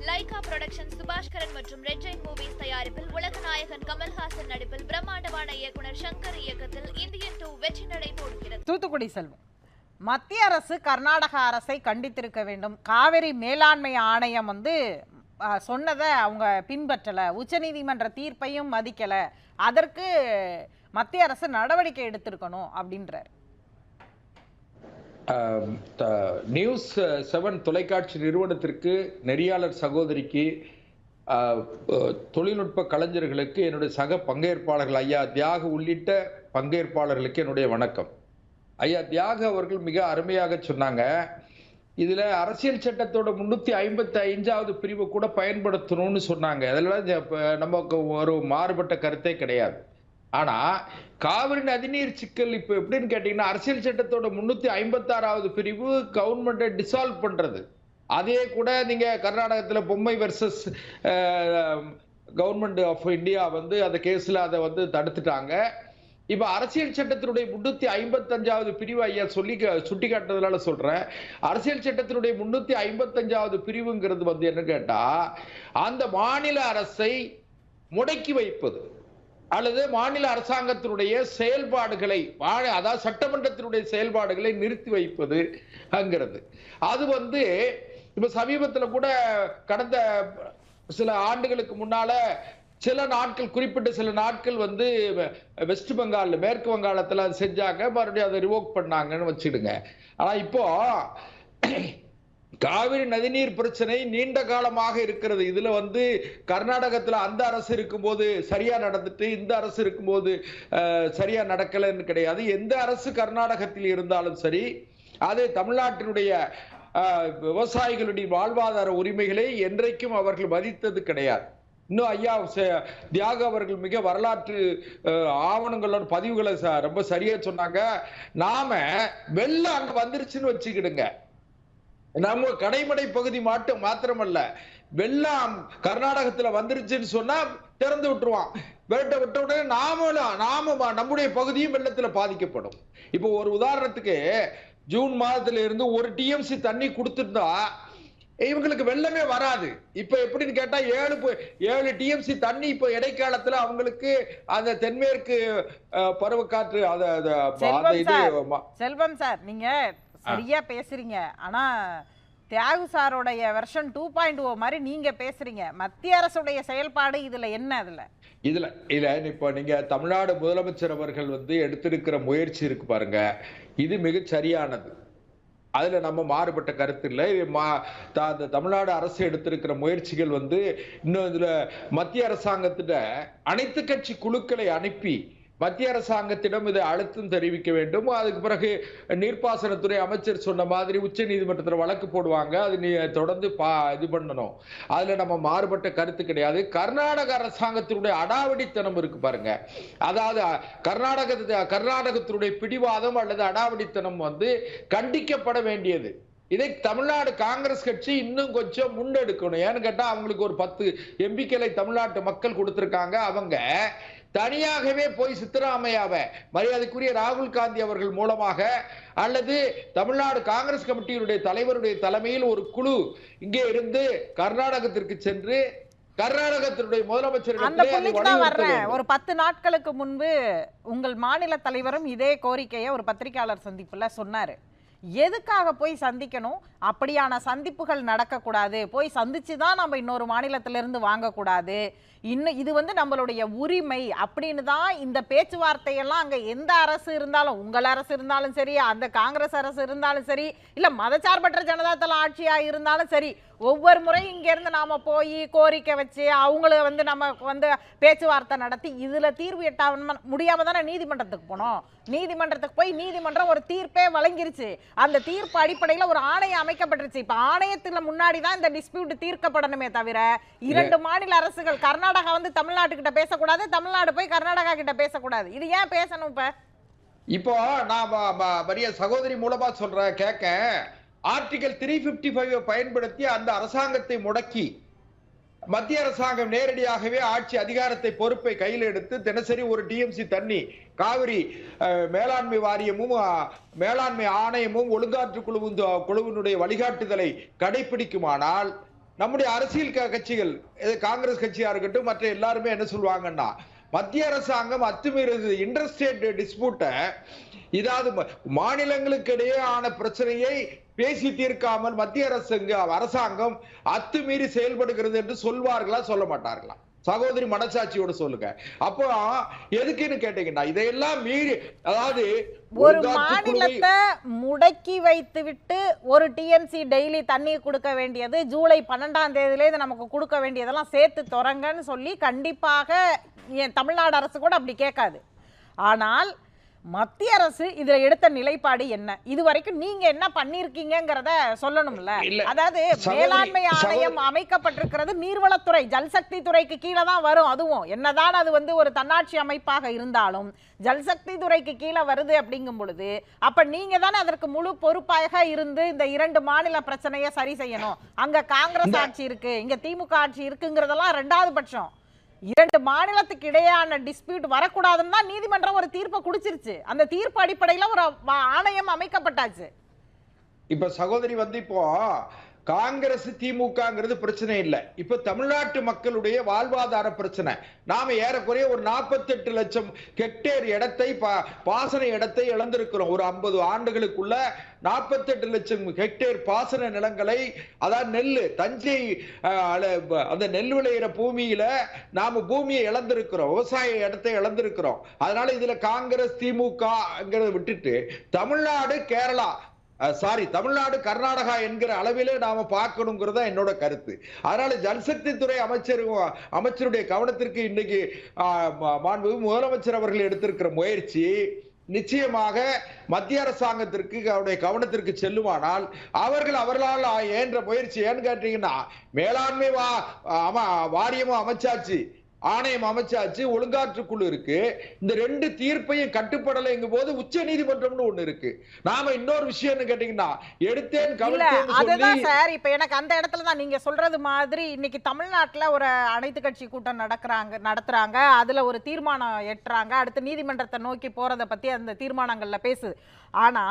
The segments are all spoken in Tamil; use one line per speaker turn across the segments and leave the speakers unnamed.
லைகா புரொடக்ஷன் சுபாஷ்கரன் மற்றும் ரெட் ஜெயின் மூவிஸ் தயாரிப்பில் உலக நாயகன் கமல்ஹாசன் நடிப்பில் பிரம்மாண்டமான இயக்குனர் சங்கர் இயக்கத்தில் இந்தியன் 2 வெற்றி நடை போடுகிறது.
தூத்துக்குடி செல்வம், மத்திய அரசு கர்நாடக அரசை கண்டித்திருக்க வேண்டும். காவிரி மேலாண்மை ஆணையம் சொன்னதை அவங்க பின்பற்றலை, உச்சநீதிமன்ற தீர்ப்பையும் மதிக்கலை, அதற்கு மத்திய அரசு நடவடிக்கை எடுத்திருக்கணும் அப்படின்றார்.
நியூஸ் 7 தொலைக்காட்சி நிறுவனத்திற்கு, நெறியாளர் சகோதரிக்கு, தொழில்நுட்ப கலைஞர்களுக்கு, என்னுடைய சக பங்கேற்பாளர்கள் ஐயா தியாக உள்ளிட்ட பங்கேற்பாளர்களுக்கு என்னுடைய வணக்கம். ஐயா தியாக அவர்கள் மிக அருமையாக சொன்னாங்க. இதுல அரசியல் சட்டத்தோட 355வது பிரிவு கூட பயன்படுத்தணும்னு சொன்னாங்க. அதெல்லாம் நமக்கு ஒரு மாறுபட்ட கருத்தே கிடையாது. ஆனா காவிரி நதிநீர் சிக்கல் இப்ப எப்படின்னு கேட்டீங்கன்னா, அரசியல் சட்டத்தோட 356வது பிரிவு கவர்மெண்ட்டை டிசால்வ் பண்றது. அதே கூட நீங்க கர்நாடகத்துல பொம்மை வெர்சஸ் கவர்மெண்ட் ஆஃப் இந்தியா அந்த கேஸ்ல அதை தடுத்துட்டாங்க. இப்ப அரசியல் சட்டத்தினுடைய 355வது பிரிவு ஐயா சுட்டி காட்டுறதுனால சொல்றேன். அரசியல் சட்டத்தினுடைய 355வது பிரிவுங்கிறது என்ன கேட்டா, அந்த மாநில அரசை முடக்கி வைப்பது அல்லது மாநில அரசாங்கத்தினுடைய செயல்பாடுகளை, அதாவது சட்டமன்றத்தினுடைய செயல்பாடுகளை நிறுத்தி வைப்பது அங்கிறது. அது இப்ப சமீபத்துல கூட கடந்த சில ஆண்டுகளுக்கு முன்னால சில நாட்கள், குறிப்பிட்ட சில நாட்கள் வெஸ்ட் பெங்கால், மேற்கு வங்காளத்துல அது செஞ்சாங்க, மறுபடியும் அதை ரிவோக் பண்ணாங்கன்னு வச்சுடுங்க. ஆனா இப்போ காவிரி நதிநீர் பிரச்சனை நீண்ட காலமாக இருக்கிறது. இதுல கர்நாடகத்துல அந்த அரசு இருக்கும்போது சரியா நடந்துட்டு, இந்த அரசு இருக்கும்போது சரியா நடக்கலன்னு கிடையாது. எந்த அரசு கர்நாடகத்தில் இருந்தாலும் சரி, அது தமிழ்நாட்டினுடைய விவசாயிகளுடைய வாழ்வாதார உரிமைகளை என்றைக்கும் அவர்கள் மதித்தது கிடையாது. இன்னும் ஐயா தியாக அவர்கள் மிக வரலாற்று ஆவணங்களோட பதிவுகளை ரொம்ப சரியா சொன்னாங்க. நாம வெள்ளம் அங்க வந்துருச்சுன்னு வச்சுக்கிடுங்க, நம்ம கடைமடை பகுதி மாத்திரமல்ல, வெள்ளம் கர்நாடகத்துல வந்துருச்சுன்னு சொன்னா திறந்து விட்டுருவான். விட்ட உடனே நாம நம்முடைய பகுதியும் வெள்ளத்துல பாதிக்கப்படும். இப்போ ஒரு உதாரணத்துக்கு, ஜூன் மாதத்துல இருந்து 1 TMC தண்ணி கொடுத்துருந்தா இவங்களுக்கு வெள்ளமே வராது. இப்ப எப்படின்னு கேட்டா 7 TMC தண்ணி இப்ப இடைக்காலத்துல அவங்களுக்கு அந்த தென்மேற்கு பருவக்காற்று
செல்வம் சார், நீங்க சரியா பேசுறீங்க. ஆனா தியாகு சாரோடைய வெர்ஷன் 2.0 மாதிரி நீங்க பேசுறீங்க. மத்திய அரசுடைய செயல்பாடு இதுல என்ன? இதுல
இப்ப நீங்க தமிழ்நாடு முதலமைச்சர் அவர்கள் எடுத்திருக்கிற முயற்சி இருக்கு பாருங்க, இது மிக சரியானது. அதுல நம்ம மாறுபட்ட கருத்து இல்லை. தமிழ்நாடு அரசு எடுத்திருக்கிற முயற்சிகள் இன்னும் இதுல மத்திய அரசாங்கத்திட அனைத்து கட்சி குழுக்களை அனுப்பி மத்திய அரசாங்கத்திடம் இதை அழுத்தம் தெரிவிக்க வேண்டும். அதுக்கு பிறகு நீர்ப்பாசனத்துறை அமைச்சர் சொன்ன மாதிரி உச்ச நீதிமன்றத்தில் வழக்கு போடுவாங்க. அது தொடர்ந்து இது பண்ணணும். அதுல நம்ம மாறுபட்ட கருத்து கிடையாது. கர்நாடக அரசாங்கத்தினுடைய அடாவடித்தனம் இருக்கு பாருங்க, அதாவது கர்நாடகத்தினுடைய பிடிவாதம் அல்லது அடாவடித்தனம் கண்டிக்கப்பட வேண்டியது. இதை தமிழ்நாடு காங்கிரஸ் கட்சி இன்னும் கொஞ்சம் முன்னெடுக்கணும். ஏன்னு கேட்டா, அவங்களுக்கு ஒரு 10 எம்பிக்களை தமிழ்நாட்டு மக்கள் கொடுத்திருக்காங்க. அவங்க தனியாகவே போய் சித்தராமையாவை, மரியாதைக்குரிய ராகுல் காந்தி அவர்கள் மூலமாக அல்லது தமிழ்நாடு காங்கிரஸ் கமிட்டியினுடைய தலைவருடைய தலைமையில் ஒரு குழு இங்கே இருந்து கர்நாடகத்திற்கு சென்று கர்நாடகத்தினுடைய முதலமைச்சர்
ஒரு 10 நாட்களுக்கு முன்பு உங்கள் மாநில தலைவரும் இதே கோரிக்கையை ஒரு பத்திரிகையாளர் சந்திப்புல சொன்னாரு. எதுக்காக போய் சந்திக்கணும்? அப்படியான சந்திப்புகள் நடக்கக்கூடாது. போய் சந்திச்சுதான் நம்ம இன்னொரு மாநிலத்திலிருந்து வாங்கக்கூடாது. இன்னும் இது நம்மளுடைய உரிமை அப்படின்னு தான் இந்த பேச்சுவார்த்தையெல்லாம் அங்க எந்த அரசு இருந்தாலும், உங்கள் அரசு இருந்தாலும் சரி, அந்த காங்கிரஸ் அரசு இருந்தாலும் சரி, இல்ல மதச்சார்பற்ற ஜனதாதள ஆட்சியா இருந்தாலும் சரி, ஒவ்வொரு முறையும் இங்க இருந்து நாம போய் கோரிக்கை வச்சு அவங்கள நம்ம பேச்சுவார்த்தை நடத்தி இதுல தீர்வு எட்ட முடியாம தானே நீதிமன்றத்துக்கு போனோம். நீதிமன்றத்துக்கு போய் நீதிமன்றம் ஒரு தீர்ப்பே வழங்கிருச்சு. அந்த தீர்ப்பு அடிப்படையில் ஒரு ஆணையம் அமைக்கப்பட்டுருச்சு. இப்ப ஆணையத்துல முன்னாடி தான் இந்த டிஸ்பியூட் தீர்க்கப்படணுமே தவிர 2 மாநில அரசுகள், கர்நாடகா தமிழ்நாட்டு கிட்ட பேசக்கூடாது, தமிழ்நாடு போய் கர்நாடகா கிட்ட பேசக்கூடாது. இது ஏன் பேசணும்?
இப்போ நான் சகோதரி மூலமா சொல்றேன், கேட்க ஆர்டிகல் 355 பயன்படுத்தி அந்த அரசாங்கத்தை முடக்கி மத்திய அரசாங்கம் நேரடியாகவே ஆட்சி அதிகாரத்தை பொறுப்பை கையில் எடுத்து தினசரி 1 TMC தண்ணி காவிரி மேலாண்மை வாரியமும் மேலாண்மை ஆணையமும் ஒழுங்காற்று குழுவினுடைய வழிகாட்டுதலை கடைபிடிக்குமானால் நம்முடைய அரசியல் கட்சிகள் காங்கிரஸ் கட்சியா இருக்கட்டும் மற்ற எல்லாருமே என்ன சொல்லுவாங்கன்னா, மத்திய அரசாங்கம் அத்துமீறது இன்டர்ஸ்டேட் டிஸ்பியூட்டை, இதாவது மாநிலங்களுக்கு இடையேயான பிரச்சனையை பேசி தீர்க்காமல் மத்திய அரசாங்கம் அத்துமீறி செயல்படுகிறது என்று சொல்வார்களா சொல்ல மாட்டார்களா? சகோதரி மனசாட்சியோட சொல்லுங்க. அப்போ எதுக்குன்னு கேட்டீங்கன்னா, இதையெல்லாம் மீறி, அதாவது
ஒரு மாநிலத்தை முடக்கி வைத்து விட்டு ஒரு டிஎன்சி டெய்லி தண்ணீர் கொடுக்க வேண்டியது ஜூலை 12ஆம் தேதியிலே இது நமக்கு கொடுக்க வேண்டியதெல்லாம் சேர்த்து தொடங்கன்னு சொல்லி கண்டிப்பாக தமிழ்நாடு அரசு கூட அப்படி கேட்காது. ஆனால் மத்திய அரசு இதுல எடுத்த நிலைப்பாடு என்ன, இது வரைக்கும் நீங்க என்ன பண்ணிருக்கீங்கங்கறத சொல்லணும்ல. அதாவது மேலாண்மை ஆணையம் அமைக்கப்பட்டிருக்கிறது நீர்வளத்துறை, ஜல்சக்தி துறைக்கு கீழே தான் வரும். அதுவும் என்னதான் அது ஒரு தன்னாட்சி அமைப்பாக இருந்தாலும் ஜல்சக்தி துறைக்கு கீழே வருது அப்படிங்கும் பொழுது அப்ப நீங்க தானே அதற்கு முழு பொறுப்பாக இருந்து இந்த 2 மாநில பிரச்சனையை சரி செய்யணும். அங்க காங்கிரஸ் ஆட்சி இருக்கு, இங்க திமுக ஆட்சி இருக்குங்கிறதெல்லாம் 2வது பட்சம். 2 மாநிலத்துக்கு இடையான டிஸ்பியூட் வரக்கூடாதுன்னு தான் நீதிமன்றம் ஒரு தீர்ப்பை குடிச்சிருச்சு. அந்த தீர்ப்பு அடிப்படையில் ஒரு ஆணையம் அமைக்கப்பட்டாச்சு.
இப்ப சகோதரி இப்போ காங்கிரஸ் திமுகங்கிறது பிரச்சனை இல்லை. இப்ப தமிழ்நாட்டு மக்களுடைய வாழ்வாதார பிரச்சனை. நாம ஏறக்குறைய ஒரு 48 லட்சம் ஹெக்டேர் இடத்தை, பாசன இடத்தை இழந்திருக்கிறோம். ஒரு 50 ஆண்டுகளுக்குள்ள 48 லட்சம் ஹெக்டேர் பாசன நிலங்களை, அதாவது நெல்லு, தஞ்சை அந்த நெல் விளையிற பூமியில நாம பூமியை இழந்திருக்கிறோம், விவசாய இடத்தை இழந்திருக்கிறோம். அதனால இதுல காங்கிரஸ் திமுக விட்டுட்டு தமிழ்நாடு கேரளா தமிழ்நாடு கர்நாடகா என்கிற அளவிலே நாம பார்க்கணுங்கிறதா என்னோட கருத்து. அதனால ஜல்சக்தி துறை அமைச்சருடைய கவனத்திற்கு இன்னைக்கு மாண்புமிகு முதலமைச்சர் அவர்கள் எடுத்திருக்கிற முயற்சி நிச்சயமாக மத்திய அரசாங்கத்திற்கு அவருடைய கவனத்திற்கு செல்லுமானால் அவர்களால் ஏன்ற முயற்சி ஏன்னு கேட்டீங்கன்னா, மேலாண்மை வாரியமும் அமைச்சாச்சு, ஆணையம் அமைச்சாச்சு, ஒழுங்காற்றுக்குழு இருக்கு. இந்த 2 தீர்ப்பையும் கட்டுப்படலைங்கும் போது உச்ச நீதிமன்றம்னு ஒண்ணு இருக்கு. நாம இன்னொரு விஷயம் கேட்டீங்கன்னா, எடுத்தேன்
அதுதான் சார். இப்ப எனக்கு அந்த இடத்துல தான் நீங்க சொல்றது மாதிரி இன்னைக்கு தமிழ்நாட்டுல ஒரு அனைத்து கட்சி கூட்டம் நடத்துறாங்க, அதுல ஒரு தீர்மானம் ஏற்றாங்க, அடுத்து நீதிமன்றத்தை நோக்கி போறதை பத்தி அந்த தீர்மானங்கள்ல பேசுது. ஆனா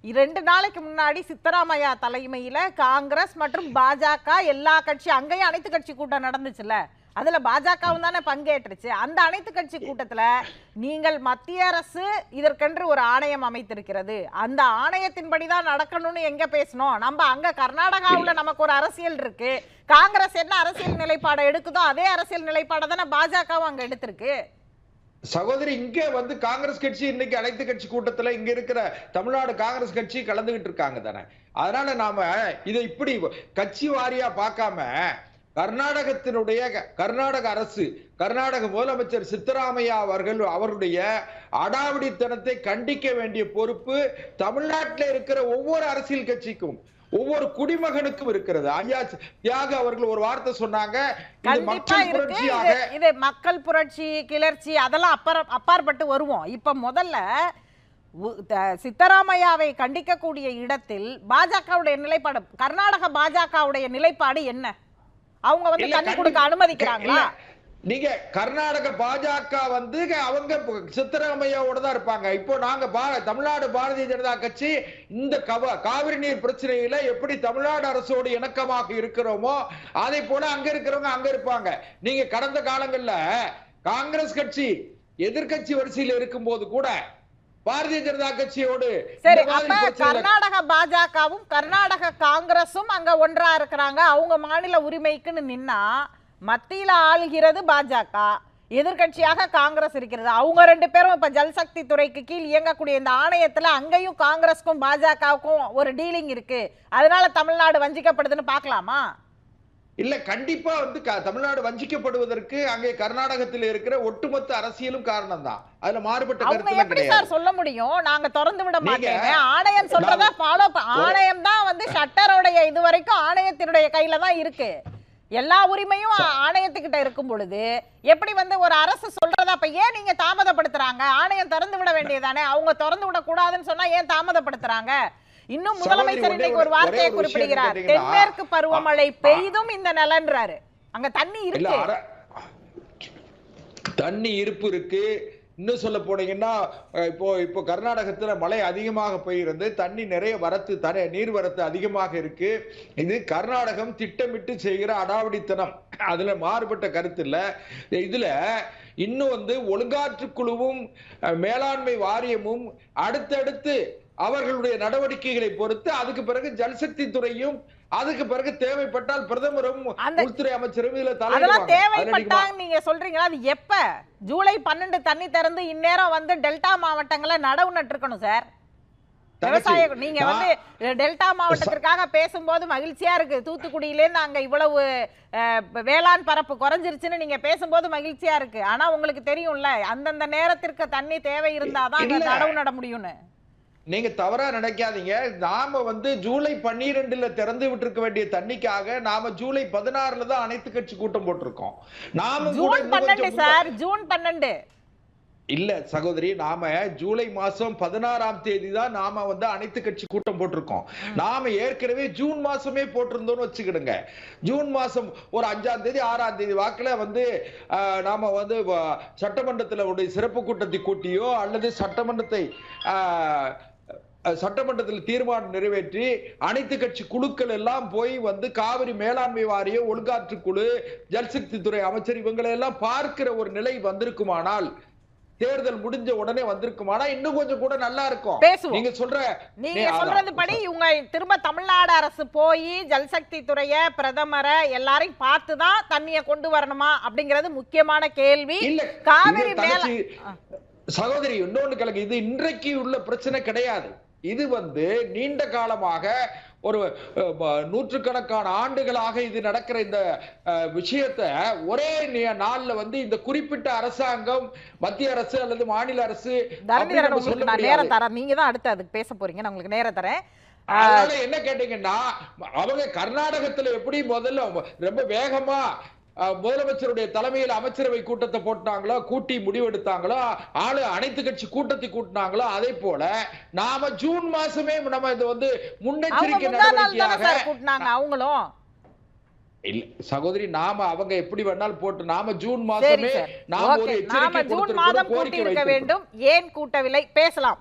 2 நாளைக்கு முன்னாடி சித்தராமையா தலைமையில காங்கிரஸ் மற்றும் பாஜக எல்லா கட்சி, அங்கேயும் அனைத்து கட்சி கூட்டம் நடந்துச்சுல்ல, அதுல பாஜகவும் தானே பங்கேற்றுச்சு. அந்த அனைத்து கட்சி கூட்டத்துல நீங்கள் மத்திய அரசு இதற்கென்று ஒரு ஆணையம் அமைத்திருக்கிறது, அந்த ஆணையத்தின்படிதான் நடக்கணும்னு எங்க பேசணும்? நம்ம அங்க கர்நாடகாவுல நமக்கு ஒரு அரசியல் இருக்கு, காங்கிரஸ் என்ன அரசியல் நிலைப்பாடை எடுக்குதோ அதே அரசியல் நிலைப்பாடை தானே பாஜகவும் அங்க எடுத்திருக்கு.
சகோதரி, இங்க காங்கிரஸ் கட்சி இன்னைக்கு அனைத்து கட்சி கூட்டத்துல இங்க இருக்கிற தமிழ்நாடு காங்கிரஸ் கட்சி கலந்துகிட்டு இருக்காங்க தானே. அதனால நாம இதை இப்படி கட்சி வாரியா பார்க்காம கர்நாடக அரசு, கர்நாடக முதலமைச்சர் சித்தராமையா அவருடைய அடாவடித்தனத்தை கண்டிக்க வேண்டிய பொறுப்பு தமிழ்நாட்டில் இருக்கிற ஒவ்வொரு அரசியல் கட்சிக்கும், ஒவ்வொரு குடிமகனுக்கும் இருக்கிறது. ஐயா தியாக அவர்கள் ஒரு வார்த்தை சொன்னாங்க,
இது மக்கள் புரட்சி, கிளர்ச்சி அதெல்லாம் அப்பாற்பட்டு வருவோம். இப்ப முதல்ல சித்தராமையாவை கண்டிக்கக்கூடிய இடத்தில் பாஜகவுடைய நிலைப்பாடு, கர்நாடக பாஜகவுடைய நிலைப்பாடு என்ன? அவங்க தண்ணி கொடுக்க அனுமதிக்கிறாங்களா?
நீங்க கர்நாடக பாஜக அவங்க சித்தராமையாவோட தான் இருப்பாங்க. இப்போ நாங்க தமிழ்நாடு பாரதிய ஜனதா கட்சி இந்த காவிரி நீர் பிரச்சனையில எப்படி தமிழ்நாடு அரசோடு இணக்கமாக இருக்கிறோமோ அதை போல அங்க இருக்கிறவங்க அங்க இருப்பாங்க. நீங்க கடந்த காலங்கள்ல காங்கிரஸ் கட்சி எதிர்கட்சி வரிசையில் இருக்கும் போது கூட பாரதிய ஜனதா கட்சியோடு,
சரி, அப்ப கர்நாடக பாஜகவும் கர்நாடக காங்கிரசும் அங்க ஒன்றா இருக்கிறாங்க, அவங்க மாநில உரிமைக்குன்னு நின்னா மத்தியில ஆளுகிறது பாஜக, எதிர்கட்சியாக காங்கிரஸ் இருக்கிறது. அவங்க 2 பேரும் இப்ப ஜல்சக்தி துறைக்கு கீழ் இயங்கக்கூடிய இந்த ஆணையத்துல அங்கேயும் காங்கிரஸ்க்கும் பாஜகவுக்கும் ஒரு டீலிங் இருக்கு, அதனால தமிழ்நாடு வஞ்சிக்கப்படுதுன்னு பாக்கலாமா?
இல்ல, கண்டிப்பா தமிழ்நாடு வஞ்சிக்கப்படுவதற்கு அங்கே கர்நாடகத்தில் இருக்கிற ஒட்டுமொத்த அரசியலும் காரணம் தான். அதுல மாறுபட்ட கருத்து
எப்படி சார் சொல்ல முடியும்? நாங்க திறந்து விட மாட்டேங்க, ஆணையம் சொல்றத ஃபாலோ, ஆணையம் தான் ஷட்டரோடைய இது வரைக்கும் ஆணையத்தினுடைய கையில தான் இருக்கு, எல்லா உரிமையும் ஆணையத்துக்கிட்ட இருக்கும் பொழுது எப்படி ஒரு அரசு சொல்றதா அப்ப ஏன் நீங்க தாமதப்படுத்துறாங்க? ஆணையம் திறந்து விட வேண்டியதானே, அவங்க திறந்து விட கூடாதுன்னு சொன்னா ஏன் தாமதப்படுத்துறாங்க? இன்னும் முதலமைச்சர் இன்னைக்கு ஒரு வார்த்தையை குறிப்பிடுகிறார், தென்மேற்கு பருவமழை பெய்தும் இந்த நிலன்றாரு, அங்க தண்ணி இருக்கு,
தண்ணி இருப்பு இருக்கு. இன்னும் சொல்ல போனீங்கன்னா இப்போ கர்நாடகத்துல மழை அதிகமாக பெய்கிறது, தண்ணி நிறைய நீர் வரத்து அதிகமாக இருக்கு. இது கர்நாடகம் திட்டமிட்டு செய்கிற அடாவடித்தனம், அதுல மாறுபட்ட கருத்து இல்ல. இதுல இன்னும் ஒழுங்காற்று குழுவும் மேலாண்மை வாரியமும் அடுத்தடுத்து அவர்களுடைய நடவடிக்கைகளை பொறுத்து அதுக்கு பிறகு ஜல்சக்தி துறையும் அதுக்கு பிறகு தேவைப்பட்டால் பிரதமரும் உள்துறை அமைச்சரும் இதுல
தேவைப்பட்டாங்க நீங்க சொல்றீங்களா? அது எப்ப? ஜூலை 12 தண்ணி திறந்து இந்நேரம் டெல்டா மாவட்டங்களை நடவு நட்டிருக்கணும் சார். விவசாயம் நீங்க டெல்டா மாவட்டத்திற்காக பேசும்போது மகிழ்ச்சியா இருக்கு. தூத்துக்குடியில இருந்து அங்க இவ்வளவு வேளாண் பரப்பு குறைஞ்சிருச்சுன்னு நீங்க பேசும்போது மகிழ்ச்சியா இருக்கு. ஆனா உங்களுக்கு தெரியும்ல அந்தந்த நேரத்திற்கு தண்ணி தேவை இருந்தாதான் அங்க நடவு நட முடியும்னு.
நீங்க தவறா நினைக்காதீங்க. நாம ஜூலை 12ல திறந்து விட்டுருக்க வேண்டிய தண்ணிக்காக நாம ஜூலை 16ல தான் அனைத்து கட்சி கூட்டம் போட்டிருக்கோம். நாம
ஜூன் 12 சார், ஜூன் 12
இல்ல சகோதரி, நாம ஜூலை மாசம் 16ஆம் தேதி தான் நாம அனைத்து கட்சி கூட்டம் போட்டிருக்கோம். நாம ஏற்கனவே ஜூன் மாசமே போட்டிருந்தோம்னு வச்சுக்கிடுங்க. ஜூன் மாசம் ஒரு 5ஆம் தேதி 6ஆம் தேதி வாக்குல நாம சட்டமன்றத்தில் சிறப்பு கூட்டத்தை கூட்டியோ அல்லது சட்டமன்றத்தில் தீர்மானம் நிறைவேற்றி அனைத்து கட்சி குழுக்கள் எல்லாம் போய் காவிரி மேலாண்மை வாரிய ஒழுங்காற்று குழு ஜல்சக்தி துறை அமைச்சர் இவங்களை எல்லாம் பார்க்கிற ஒரு நிலை வந்திருக்குமானால், தேர்தல் முடிஞ்ச உடனே வந்திருக்குமானா இன்னும் கொஞ்சம் கூட நல்லா இருக்கும்.
நீங்க சொல்றது படி இவங்க திரும்ப தமிழ்நாடு அரசு போய் ஜல்சக்தி துறைய பிரதமரை எல்லாரையும் பார்த்துதான் தண்ணியை கொண்டு வரணுமா அப்படிங்கிறது முக்கியமான கேள்வி. காவிரி மேல
சகோதரி இன்னொன்னு கலக்கு, இது இன்றைக்கு உள்ள பிரச்சனை கிடையாது. இது நீண்ட காலமாக ஒரு நூற்றுக்கணக்கான ஆண்டுகளாக இது நடக்கிற இந்த விஷயத்தை ஒரே நாள்ல இந்த குறிப்பிட்ட அரசாங்கம் மத்திய அரசு அல்லது மாநில அரசு
நேரம் தரேன். நீங்க தான் அடுத்து அதுக்கு பேச போறீங்க, நான் உங்களுக்கு நேரம் தரேன்.
அதனால என்ன கேட்டீங்கன்னா, அவங்க கர்நாடகத்துல எப்படி முதல்ல ரொம்ப வேகமா முதலமைச்சருடைய தலைமையில் அமைச்சரவை கூட்டத்தை போட்டாங்களோ, கூட்டி முடிவெடுத்தாங்களோ, அனைத்து கட்சி கூட்டத்தை கூட்டினாங்களோ, அதே போல நாம ஜூன் மாசமே நம்ம இது முன்னெச்சரிக்கை நடவடிக்கையாக
கூட்டினாங்க அவங்களும்.
இல்ல சகோதரி, நாம அவங்க எப்படி வேணாலும் போட்டு நாம ஜூன் மாசமே
நாம ஜூன் மாதம் கூட்டி இருக்க வேண்டும். ஏன் கூட்டவில்லை பேசலாம்.